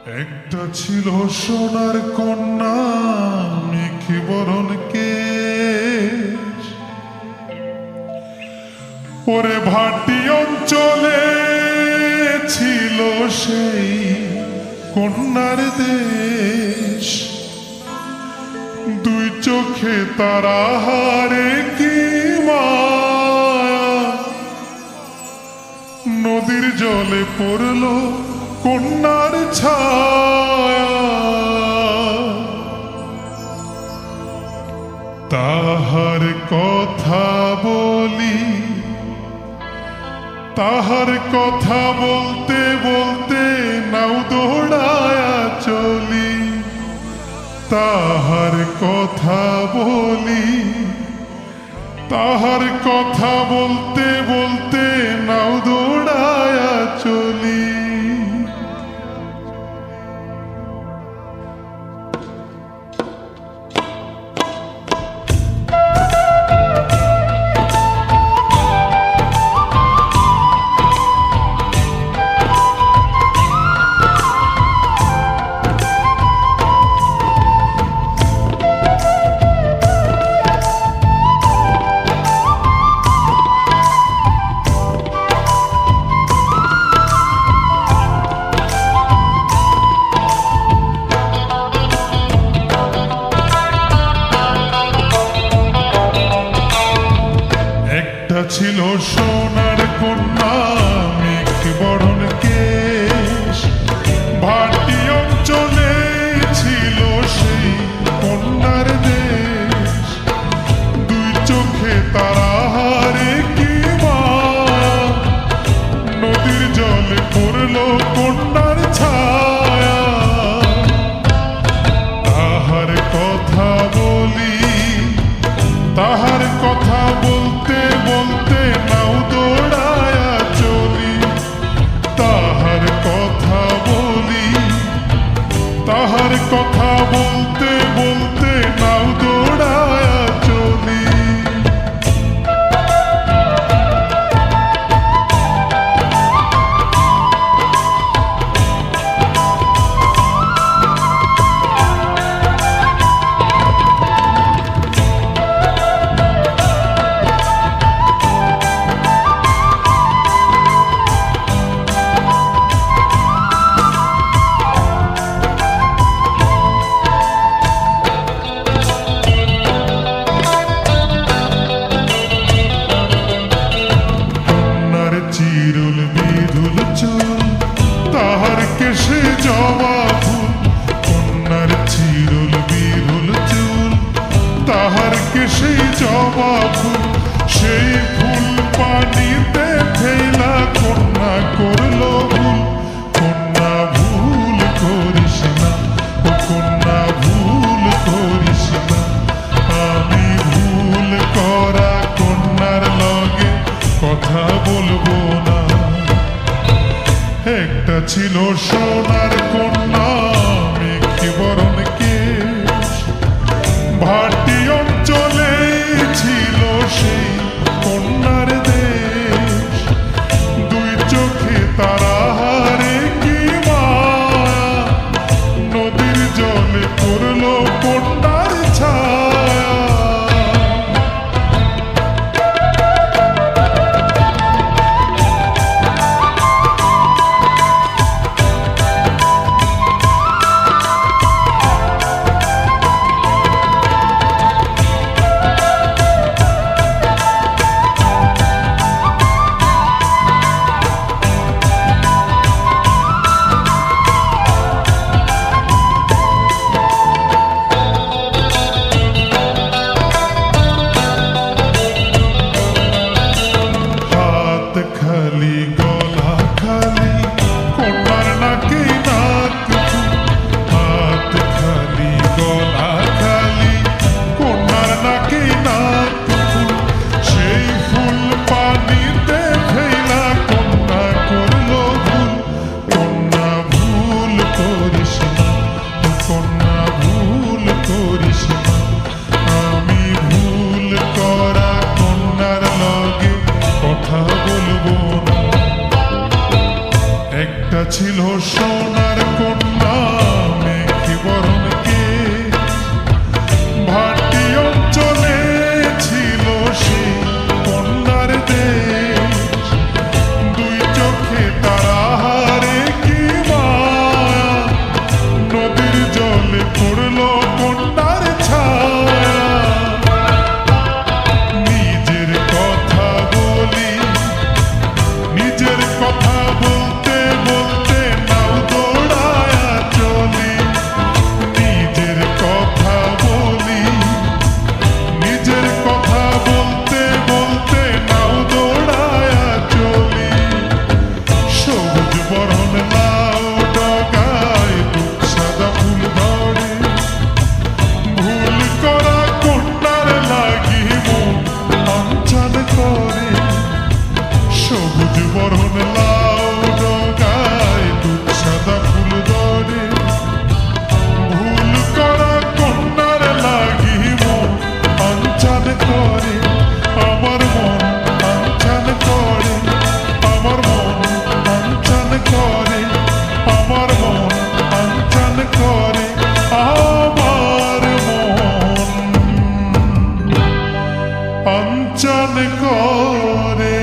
একটা ছিল সোনার কন্যা মেঘে বরণ কেশ, ওরে ভাটি অঞ্চলে ছিল সেই কন্যার দেশ। দুই চোখে তারা হারে কি মায়া, নদীর জলে পড়ল কন্যার ছায়া। তাহার কথা বলি, তাহার কথা বলতে বলতে নাও দৌড়ায়া চলি। তাহার কথা বলি, তাহার কথা বলতে বলতে নাও দৌড়ায়া চলি। ছিল সোনার কন্যা মেঘে বরণ কেশ, ভাটি অঞ্চলে ছিল সেই কন্যার দেশ। দুই চোখে তারা হারে কি মায়া, নদীর জলে পড়ল কন্যার ছায়া। তাহার কথা বলি, তাহার কথা বলতে বলতে নাও দৌড়ায়া চলি। তাহার কথা বলি, তাহার কথা বলতে বলতে নাও দৌড়ায়া চলি। চিরুল বিধুল চুল, তাহার কেশে জবা ফুল। কন্যার চিরুল বিধুল চুল, তাহার কেশে জবা ফুল। সেই ফুল পানিতে ফেলা কন্যা করল ভুল। কন্যা ভুল করিস না, ও কন্যা ভুল করিস না। আমি ভুল করা কন্যার লগে কথা বলবো না। একটা ছিল সোনার কন্যা মেঘে বরণ কেশ, ভাটি অঞ্চলে ছিল সেই কন্যার দেশ। দুই চোখে তারা হারে কি মায়া, নদীর জলে পড়ল কন্যার ছায়া। চান করে